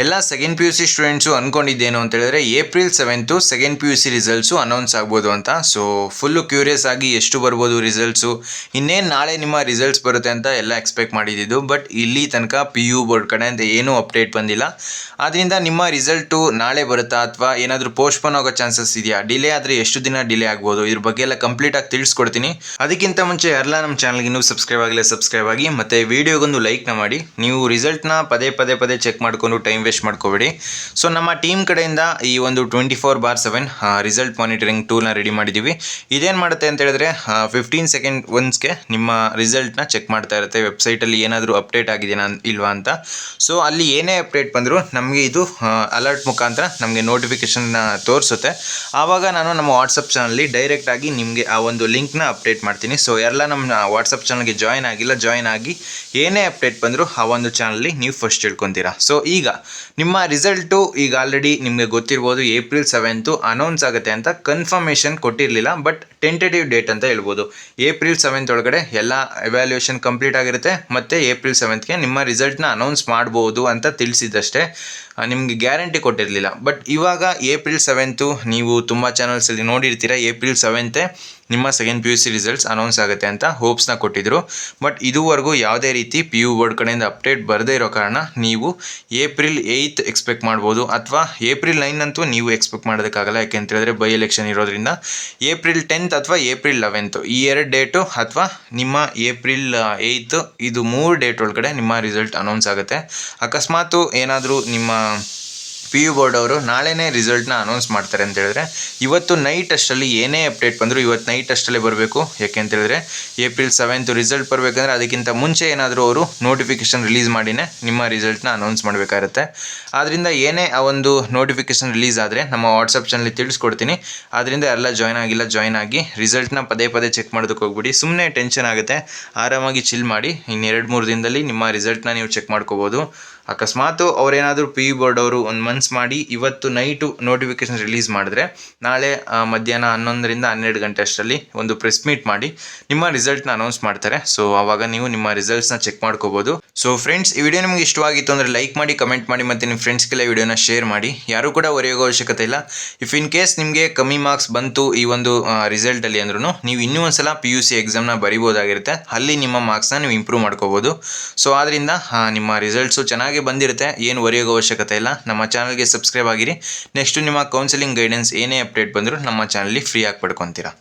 ಎಲ್ಲ second P U C students ಅಂದ್ಕೊಂಡಿದ್ದೇನು ಅಂತ ಹೇಳಿದ್ರೆ April 7 second P U C results announce ಆಗ್ಬೋದು ಅಂತ. ಸೊ ಫುಲ್ಲು ಕ್ಯೂರಿಯಸ್ ಆಗಿ ಎಷ್ಟು ಬರ್ಬೋದು ರಿಸಲ್ಟ್ಸು, ಇನ್ನೇನು ನಾಳೆ ನಿಮ್ಮ ರಿಸಲ್ಟ್ಸ್ ಬರುತ್ತೆ ಅಂತ ಎಲ್ಲ ಎಕ್ಸ್ಪೆಕ್ಟ್ ಮಾಡಿದ್ದು. ಬಟ್ ಇಲ್ಲಿ ತನಕ ಪಿ ಯು ಬೋರ್ಡ್ ಕಡೆಯಿಂದ ಏನೂ ಅಪ್ಡೇಟ್ ಬಂದಿಲ್ಲ. ಆದ್ದರಿಂದ ನಿಮ್ಮ ರಿಸಲ್ಟು ನಾಳೆ ಬರುತ್ತಾ ಅಥವಾ ಏನಾದರೂ ಪೋಸ್ಟ್ಪೋನ್ ಆಗೋ ಚಾನ್ಸಸ್ ಇದೆಯಾ, ಡಿಲೇ ಆದರೆ ಎಷ್ಟು ದಿನ ಡಿಲೇ ಆಗ್ಬೋದು, ಇದ್ರ ಬಗ್ಗೆ ಎಲ್ಲ ಕಂಪ್ಲೀಟಾಗಿ ತಿಳಿಸ್ಕೊಡ್ತೀನಿ. ಅದಕ್ಕಿಂತ ಮುಂಚೆ ಯಾರೆಲ್ಲ ನಮ್ಮ ಚಾನಲ್ಗೆ ಇನ್ನೂ ಸಬ್ಸ್ಕ್ರೈಬ್ ಆಗಿ ಮತ್ತು ವಿಡಿಯೋಗೊಂದು ಲೈಕ್ನ ಮಾಡಿ. ನೀವು ರಿಸಲ್ಟ್ನ ಪದೇ ಚೆಕ್ ಮಾಡಿಕೊಂಡು ಟೈಮ್ ವೇಸ್ಟ್ ಮಾಡ್ಕೋಬೇಡಿ. ಸೊ ನಮ್ಮ ಟೀಮ್ ಕಡೆಯಿಂದ ಈ ಒಂದು 24/7 ರಿಸಲ್ಟ್ ಮಾನಿಟರಿಂಗ್ ಟೂಲ್ನ ರೆಡಿ ಮಾಡಿದ್ದೀವಿ. ಇದೇನು ಮಾಡುತ್ತೆ ಅಂತ ಹೇಳಿದ್ರೆ 15 ಸೆಕೆಂಡ್ ಒನ್ಸ್ಗೆ ನಿಮ್ಮ ರಿಸಲ್ಟ್ನ ಚೆಕ್ ಮಾಡ್ತಾ ಇರುತ್ತೆ ವೆಬ್ಸೈಟಲ್ಲಿ ಏನಾದರೂ ಅಪ್ಡೇಟ್ ಆಗಿದೆಯಾ ಇಲ್ವಾ ಅಂತ. ಸೊ ಅಲ್ಲಿ ಏನೇ ಅಪ್ಡೇಟ್ ಬಂದರೂ ನಮಗೆ ಇದು ಅಲರ್ಟ್ ಮುಖಾಂತರ ನಮಗೆ ನೋಟಿಫಿಕೇಷನ್ನ ತೋರಿಸುತ್ತೆ. ಆವಾಗ ನಾನು ನಮ್ಮ ವಾಟ್ಸಪ್ ಚಾನಲ್ಲಿ ಡೈರೆಕ್ಟಾಗಿ ನಿಮಗೆ ಆ ಒಂದು ಲಿಂಕ್ನ ಅಪ್ಡೇಟ್ ಮಾಡ್ತೀನಿ. ಸೊ ಎಲ್ಲ ನಮ್ಮ ವಾಟ್ಸಪ್ ಚಾನಲ್ಗೆ ಜಾಯ್ನ್ ಆಗಿ ಏನೇ ಅಪ್ಡೇಟ್ ಬಂದರೂ ಆ ಒಂದು ಚಾನಲ್ಲಿ ನೀವು ಫಸ್ಟ್ ತಿಳ್ಕೊತೀರಾ. ಸೊ ಈಗ ನಿಮ್ಮ ರಿಸಲ್ಟು ಈಗ ಆಲ್ರೆಡಿ ನಿಮಗೆ ಗೊತ್ತಿರ್ಬೋದು, ಏಪ್ರಿಲ್ 7 ಅನೌನ್ಸ್ ಆಗುತ್ತೆ ಅಂತ ಕನ್ಫರ್ಮೇಷನ್ ಕೊಟ್ಟಿರಲಿಲ್ಲ. ಬಟ್ ಟೆಂಟೇಟಿವ್ ಡೇಟ್ ಅಂತ ಹೇಳ್ಬೋದು. ಏಪ್ರಿಲ್ 7 ಒಳಗಡೆ ಎಲ್ಲ ಎವ್ಯಾಲ್ಯೂಯೇಷನ್ ಕಂಪ್ಲೀಟ್ ಆಗಿರುತ್ತೆ ಮತ್ತು ಏಪ್ರಿಲ್ 7ಗೆ ನಿಮ್ಮ ರಿಸಲ್ಟ್ನ ಅನೌನ್ಸ್ ಮಾಡ್ಬೋದು ಅಂತ ತಿಳಿಸಿದ್ದಷ್ಟೇ, ನಿಮಗೆ ಗ್ಯಾರಂಟಿ ಕೊಟ್ಟಿರಲಿಲ್ಲ. ಬಟ್ ಇವಾಗ ಏಪ್ರಿಲ್ 7 ನೀವು ತುಂಬ ಚಾನಲ್ಸಲ್ಲಿ ನೋಡಿರ್ತೀರ, ಏಪ್ರಿಲ್ 7 ನಿಮ್ಮ second P U C results announce ಆಗುತ್ತೆ ಅಂತ ಹೋಪ್ಸ್ನ ಕೊಟ್ಟಿದ್ದರು. ಬಟ್ ಇದುವರೆಗೂ ಯಾವುದೇ ರೀತಿ ಪಿ ಯು ಬೋರ್ಡ್ ಕಡೆಯಿಂದ ಅಪ್ಡೇಟ್ ಬರದೇ ಇರೋ ಕಾರಣ ನೀವು ಏಪ್ರಿಲ್ 8 ಎಕ್ಸ್ಪೆಕ್ಟ್ ಮಾಡ್ಬೋದು, ಅಥವಾ ಏಪ್ರಿಲ್ 9 ಅಂತೂ ನೀವು ಎಕ್ಸ್ಪೆಕ್ಟ್ ಮಾಡೋದಕ್ಕಾಗಲ್ಲ. ಯಾಕೆಂತ ಹೇಳಿದ್ರೆ ಬೈ ಎಲೆಕ್ಷನ್ ಇರೋದ್ರಿಂದ ಏಪ್ರಿಲ್ 10 ಅಥವಾ ಏಪ್ರಿಲ್ 11 ಈ 2 ಡೇಟು, ಅಥವಾ ನಿಮ್ಮ ಏಪ್ರಿಲ್ 8 ಇದು 3 ಡೇಟ್ ಒಳಗಡೆ ನಿಮ್ಮ ರಿಸಲ್ಟ್ ಅನೌನ್ಸ್ ಆಗುತ್ತೆ. ಅಕಸ್ಮಾತ್ ಏನಾದರೂ ನಿಮ್ಮ ಪಿ ಯು ಬೋರ್ಡ್ ಅವರು ನಾಳೆನೇ ರಿಸಲ್ಟ್ನ ಅನೌನ್ಸ್ ಮಾಡ್ತಾರೆ ಅಂತ ಹೇಳಿದ್ರೆ ಇವತ್ತು ನೈಟ್ ಅಷ್ಟರಲ್ಲಿ ಏನೇ ಅಪ್ಡೇಟ್ ಬಂದರೂ ಇವತ್ತು ನೈಟ್ ಅಷ್ಟಲ್ಲೇ ಬರಬೇಕು. ಯಾಕೆ ಹೇಳಿದ್ರೆ ಏಪ್ರಿಲ್ 7 ರಿಸಲ್ಟ್ ಬರಬೇಕಂದ್ರೆ ಅದಕ್ಕಿಂತ ಮುಂಚೆ ಏನಾದರೂ ಅವರು ನೋಟಿಫಿಕೇಷನ್ ರಿಲೀಸ್ ಮಾಡಿನೇ ನಿಮ್ಮ ರಿಸಲ್ಟ್ನ ಅನೌನ್ಸ್ ಮಾಡಬೇಕಾಗುತ್ತೆ. ಆದ್ದರಿಂದ ಏನೇ ಆ ಒಂದು ನೋಟಿಫಿಕೇಷನ್ ರಿಲೀಸ್ ಆದರೆ ನಮ್ಮ ವಾಟ್ಸಪ್ ಚಾನಲ್ಲಿ ತಿಳಿಸ್ಕೊಡ್ತೀನಿ. ಆದ್ದರಿಂದ ಎಲ್ಲ ಜಾಯ್ನ್ ಆಗಿ ರಿಸಲ್ಟ್ನ ಪದೇ ಚೆಕ್ ಮಾಡೋದಕ್ಕೆ ಹೋಗ್ಬಿಡಿ. ಸುಮ್ಮನೆ ಟೆನ್ಷನ್ ಆಗುತ್ತೆ, ಆರಾಮಾಗಿ ಚಿಲ್ ಮಾಡಿ. ಇನ್ನು 2-3 ದಿನದಲ್ಲಿ ನಿಮ್ಮ ರಿಸಲ್ಟ್ನ ನೀವು ಚೆಕ್ ಮಾಡ್ಕೋಬೋದು. ಅಕಸ್ಮಾತ್ ಅವರೇನಾದರೂ ಪಿ ಯು ಬೋರ್ಡ್ ಅವರು ಒಂದು ಮನ್ಸ್ ಮಾಡಿ ಇವತ್ತು ನೈಟು ನೋಟಿಫಿಕೇಷನ್ ರಿಲೀಸ್ ಮಾಡಿದ್ರೆ ನಾಳೆ ಮಧ್ಯಾಹ್ನ 11ರಿಂದ 12 ಗಂಟೆ ಅಷ್ಟರಲ್ಲಿ ಒಂದು ಪ್ರೆಸ್ ಮೀಟ್ ಮಾಡಿ ನಿಮ್ಮ ರಿಸಲ್ಟ್ನ ಅನೌನ್ಸ್ ಮಾಡ್ತಾರೆ. ಸೊ ಆವಾಗ ನೀವು ನಿಮ್ಮ ರಿಸಲ್ಟ್ಸ್ನ ಚೆಕ್ ಮಾಡ್ಕೋಬೋದು. ಸೊ ಫ್ರೆಂಡ್ಸ್, ಈ ವಿಡಿಯೋ ನಿಮಗೆ ಇಷ್ಟವಾಗಿತ್ತು ಅಂದರೆ ಲೈಕ್ ಮಾಡಿ, ಕಮೆಂಟ್ ಮಾಡಿ ಮತ್ತು ನಿಮ್ಮ ಫ್ರೆಂಡ್ಸ್ಗೆಲ್ಲ ವಿಡಿಯೋನ ಶೇರ್ ಮಾಡಿ. ಯಾರೂ ಕೂಡ ಹೊರೆಯೋಗೋ ಅವಶ್ಯಕತೆ ಇಲ್ಲ. ಇಫ್ ಇನ್ ಕೇಸ್ ನಿಮಗೆ ಕಮ್ಮಿ ಮಾರ್ಕ್ಸ್ ಬಂತು ಈ ಒಂದು ರಿಸಲ್ಟಲ್ಲಿ ಅಂದ್ರೂ ನೀವು ಇನ್ನೂ ಒಂದು ಸಲ ಪಿ ಯು ಸಿ ಎಕ್ಸಾಮ್ನ ಬರಿಬೋದಾಗಿರುತ್ತೆ. ಅಲ್ಲಿ ನಿಮ್ಮ ಮಾರ್ಕ್ಸ್ನ ನೀವು ಇಂಪ್ರೂವ್ ಮಾಡ್ಕೋಬೋದು. ಸೊ ಆದ್ದರಿಂದ ನಿಮ್ಮ ರಿಸಲ್ಟ್ಸು ಚೆನ್ನಾಗಿ ಬಂದಿರುತ್ತೆ, ಏನು ಹೊರೆಯೋಗೋ ಅವಶ್ಯಕತೆ ಇಲ್ಲ. ನಮ್ಮ ಚಾನಲ್ಗೆ ಸಬ್ಸ್ಕ್ರೈಬ್ ಆಗಿರಿ. ನೆಕ್ಸ್ಟ್ ನಿಮ್ಮ ಕೌನ್ಸಿಲಿಂಗ್ ಗೈಡೆನ್ಸ್ ಏನೇ ಅಪ್ಡೇಟ್ ಬಂದರೂ ನಮ್ಮ ಚಾನಲ್ಲಿ ಫ್ರೀ ಆಗಿ ಪಡ್ಕೊತೀರಾ.